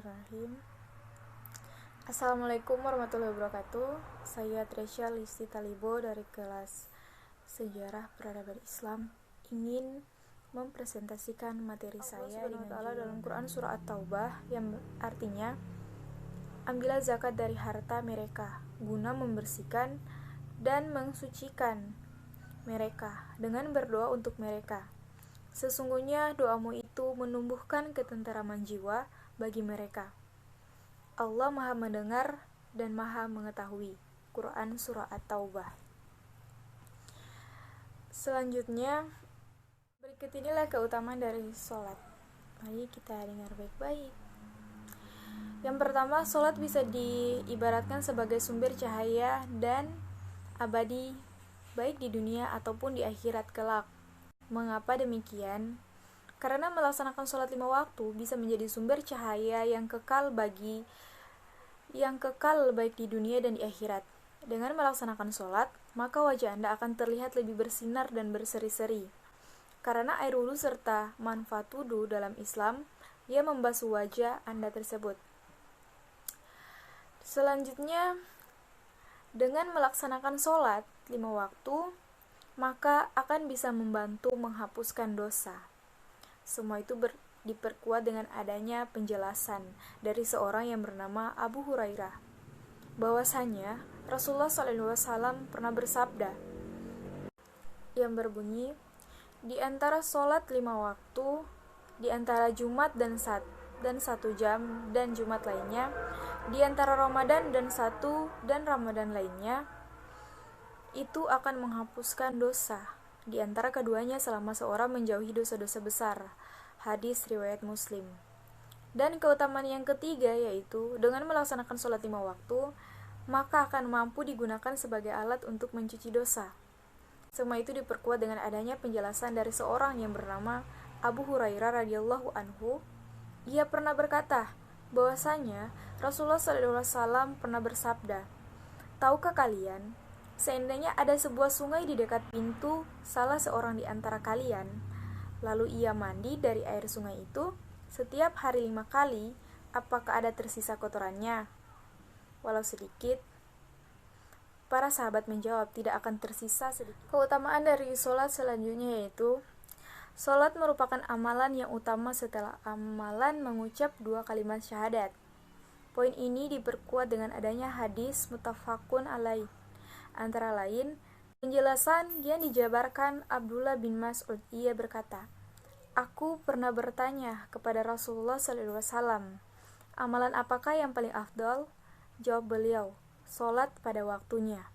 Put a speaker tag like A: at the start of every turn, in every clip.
A: Bismillahirrahmanirrahim. Assalamualaikum warahmatullahi wabarakatuh. Saya Tresya Listi Talibo dari kelas Sejarah Peradaban Islam ingin mempresentasikan materi saya dengan Allah dalam Quran surah At-Taubah yang artinya ambillah zakat dari harta mereka guna membersihkan dan mensucikan mereka dengan berdoa untuk mereka. Sesungguhnya doamu itu menumbuhkan ketenteraman jiwa bagi mereka. Allah Maha Mendengar dan Maha Mengetahui. Quran Surah At-Taubah. Selanjutnya, berikut inilah keutamaan dari sholat. Mari kita dengar baik-baik. Yang pertama, sholat bisa diibaratkan sebagai sumber cahaya dan abadi baik di dunia ataupun di akhirat kelak. Mengapa demikian? Karena melaksanakan sholat 5 waktu bisa menjadi sumber cahaya yang kekal baik di dunia dan di akhirat. Dengan melaksanakan sholat, maka wajah Anda akan terlihat lebih bersinar dan berseri-seri. Karena air wudhu serta manfaat wudhu dalam Islam, ia membasuh wajah Anda tersebut. Selanjutnya, dengan melaksanakan sholat 5 waktu, maka akan bisa membantu menghapuskan dosa. Semua itu diperkuat dengan adanya penjelasan dari seorang yang bernama Abu Hurairah, bahwasanya Rasulullah SAW pernah bersabda yang berbunyi, di antara sholat 5 waktu, di antara Jumat dan 1 jam dan Jumat lainnya, di antara Ramadan dan 1 dan Ramadan lainnya, itu akan menghapuskan dosa di antara keduanya selama seorang menjauhi dosa-dosa besar. Hadis riwayat Muslim. Dan keutamaan yang ketiga yaitu dengan melaksanakan sholat 5 waktu, maka akan mampu digunakan sebagai alat untuk mencuci dosa. Semua itu diperkuat dengan adanya penjelasan dari seorang yang bernama Abu Hurairah radhiyallahu anhu. Ia pernah berkata bahwasanya Rasulullah SAW pernah bersabda, tahukah kalian, seandainya ada sebuah sungai di dekat pintu salah seorang di antara kalian, lalu ia mandi dari air sungai itu setiap hari 5 kali, apakah ada tersisa kotorannya? Walau sedikit. Para sahabat menjawab, tidak akan tersisa sedikit. Keutamaan dari sholat selanjutnya yaitu, sholat merupakan amalan yang utama setelah amalan mengucap 2 kalimat syahadat. Poin ini diperkuat dengan adanya hadis muttafaqun alaih. Antara lain, penjelasan yang dijabarkan Abdullah bin Mas'ud. Ia berkata, aku pernah bertanya kepada Rasulullah SAW, amalan apakah yang paling afdal? Jawab beliau, sholat pada waktunya.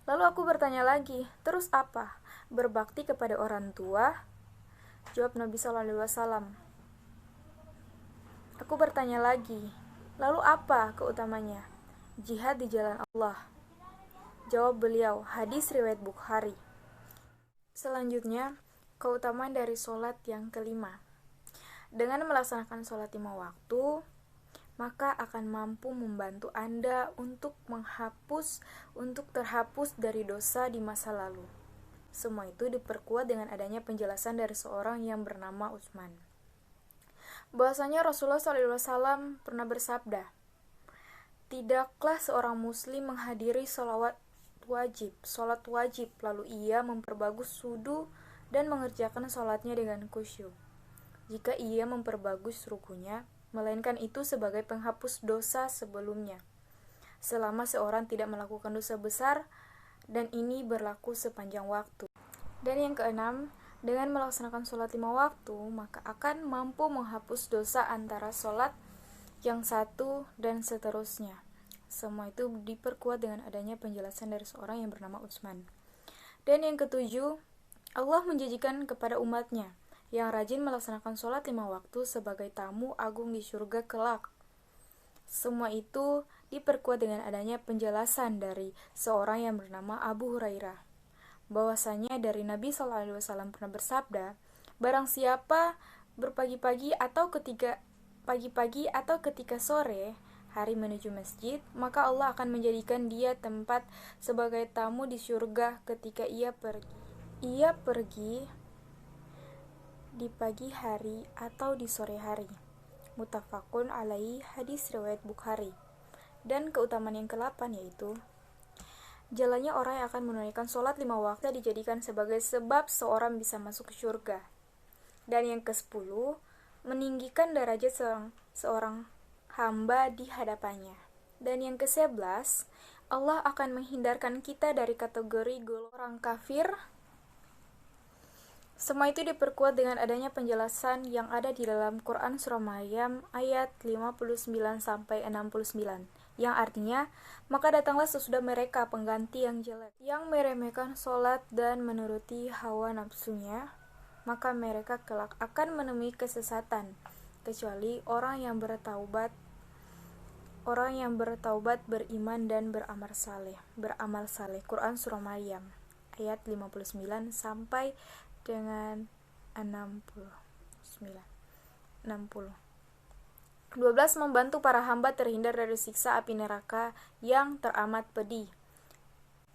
A: Lalu aku bertanya lagi, terus apa? Berbakti kepada orang tua? Jawab Nabi SAW. Aku bertanya lagi, lalu apa keutamanya? Jihad di jalan Allah. Jawab beliau, hadis riwayat Bukhari. Selanjutnya, keutamaan dari sholat yang kelima. Dengan melaksanakan sholat 5 waktu, maka akan mampu membantu Anda untuk terhapus dari dosa di masa lalu. Semua itu diperkuat dengan adanya penjelasan dari seorang yang bernama Utsman. Bahwasanya Rasulullah SAW pernah bersabda, tidaklah seorang muslim menghadiri sholat wajib, lalu ia memperbagus wudu dan mengerjakan sholatnya dengan khusyuk, jika ia memperbagus rukunya, melainkan itu sebagai penghapus dosa sebelumnya, selama seorang tidak melakukan dosa besar, dan ini berlaku sepanjang waktu. Dan yang keenam, dengan melaksanakan sholat 5 waktu, maka akan mampu menghapus dosa antara sholat yang satu dan seterusnya. Semua itu diperkuat dengan adanya penjelasan dari seorang yang bernama Utsman. Dan yang ketujuh, Allah menjanjikan kepada umatnya yang rajin melaksanakan sholat 5 waktu sebagai tamu agung di surga kelak. Semua itu diperkuat dengan adanya penjelasan dari seorang yang bernama Abu Hurairah, bahwasanya dari Nabi SAW pernah bersabda, barang siapa berpagi-pagi atau ketika sore hari menuju masjid, maka Allah akan menjadikan dia tempat sebagai tamu di surga ketika ia pergi di pagi hari atau di sore hari. Muttafaqun alaihi, hadis riwayat Bukhari. Dan keutamaan yang ke-8 yaitu jalannya orang yang akan menunaikan sholat 5 waktu dijadikan sebagai sebab seorang bisa masuk ke surga. Dan yang ke-10, meninggikan derajat seorang hamba di hadapannya. Dan yang ke-11, Allah akan menghindarkan kita dari kategori golongan orang kafir. Semua itu diperkuat dengan adanya penjelasan yang ada di dalam Quran Surah Maryam ayat 59-69, yang artinya, maka datanglah sesudah mereka pengganti yang jelek, yang meremehkan sholat dan menuruti hawa nafsunya, maka mereka kelak akan menemui kesesatan, kecuali orang yang bertaubat, beriman dan beramal saleh. Quran Surah Maryam ayat 59 sampai dengan 60. 12. Membantu para hamba terhindar dari siksa api neraka yang teramat pedih.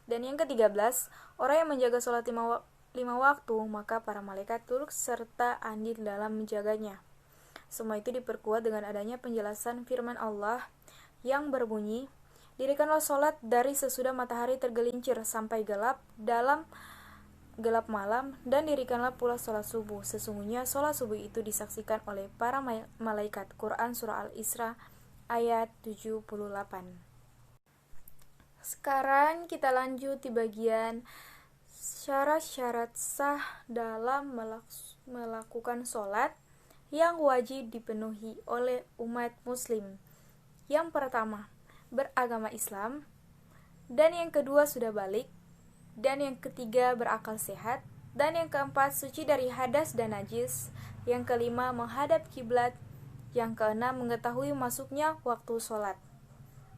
A: Dan yang ke-13, orang yang menjaga sholat 5 waktu, maka para malaikat turut serta andil dalam menjaganya. Semua itu diperkuat dengan adanya penjelasan firman Allah yang berbunyi, dirikanlah sholat dari sesudah matahari tergelincir sampai gelap malam, dan dirikanlah pula sholat subuh. Sesungguhnya sholat subuh itu disaksikan oleh para malaikat. Quran Surah Al-Isra ayat 78. Sekarang kita lanjut di bagian syarat-syarat sah dalam melakukan sholat yang wajib dipenuhi oleh umat muslim. Yang pertama, beragama Islam. Dan yang kedua, sudah balik. Dan yang ketiga, berakal sehat. Dan yang keempat, suci dari hadas dan najis. Yang kelima, menghadap kiblat. Yang keenam, mengetahui masuknya waktu sholat.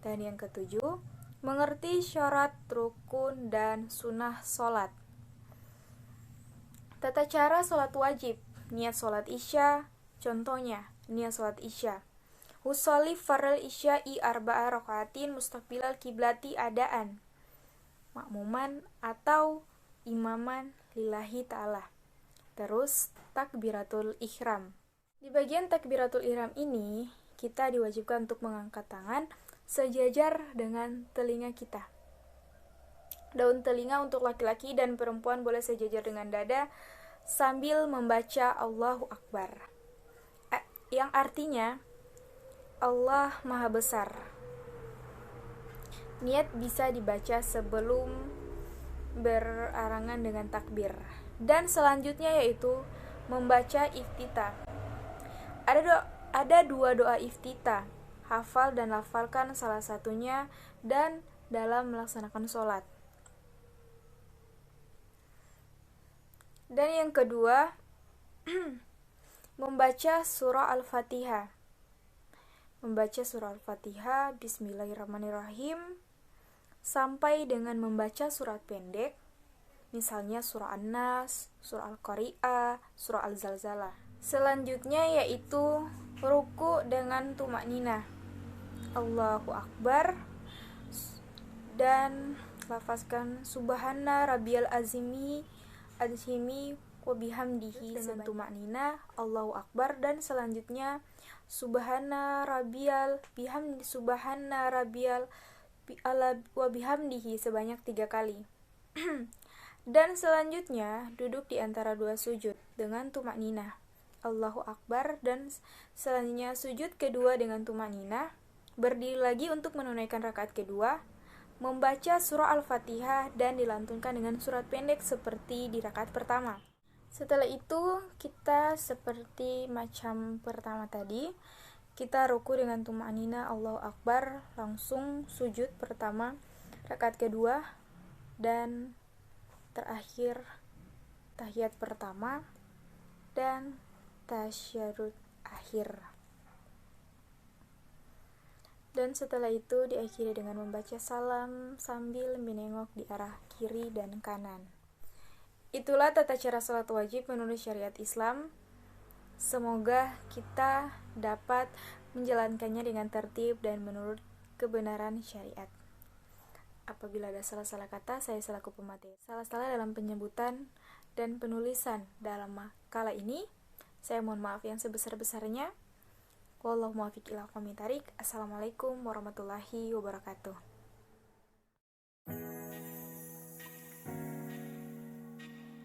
A: Dan yang ketujuh, mengerti syarat, rukun, dan sunnah sholat. Tata cara sholat wajib. Niat sholat isya. Contohnya, niat sholat isya. Usolli farel isya'i arba'a rakaatin mustaqbilal kiblati adaan. Makmuman atau imaman lillahi ta'ala. Terus takbiratul ihram. Di bagian takbiratul ihram ini, kita diwajibkan untuk mengangkat tangan sejajar dengan telinga kita. Daun telinga untuk laki-laki dan perempuan boleh sejajar dengan dada sambil membaca Allahu Akbar, yang artinya Allah Maha Besar. Niat bisa dibaca sebelum berarangan dengan takbir. Dan selanjutnya yaitu membaca iftitah. Ada dua doa iftitah. Hafal dan lafalkan salah satunya dan dalam melaksanakan sholat. Dan yang kedua, membaca surah Al-Fatihah. Membaca surah Al-Fatihah, Bismillahirrahmanirrahim, sampai dengan membaca surat pendek, misalnya surah An-Nas, surah Al-Qari'ah, surah Al-Zalzalah. Selanjutnya yaitu ruku dengan tumakninah, Allahu Akbar, dan lafazkan Subhana Rabbiyal Azimi wa bihamdihi dengan tumakninah, Allahu Akbar, dan selanjutnya Subhana Rabbiyal wa bihamdihi sebanyak 3 kali. Dan selanjutnya duduk di antara dua sujud dengan tumakninah, Allahu Akbar, dan selanjutnya sujud kedua dengan tumakninah, berdiri lagi untuk menunaikan rakaat kedua, membaca surah Al-Fatihah dan dilantunkan dengan surat pendek seperti di rakaat pertama. Setelah itu kita seperti macam pertama tadi, kita ruku dengan tumakninah, Allahu Akbar, langsung sujud pertama, rakaat kedua, dan terakhir tahiyat pertama dan tasyahud akhir. Dan setelah itu diakhiri dengan membaca salam sambil menengok di arah kiri dan kanan. Itulah tata cara salat wajib menurut syariat Islam. Semoga kita dapat menjalankannya dengan tertib dan menurut kebenaran syariat. Apabila ada salah-salah kata, saya selaku pemateri salah-salah dalam penyebutan dan penulisan dalam makalah ini, Saya mohon maaf yang sebesar-besarnya. Wallahu muwaffiq ila aqwamit thoriq. Assalamualaikum warahmatullahi wabarakatuh.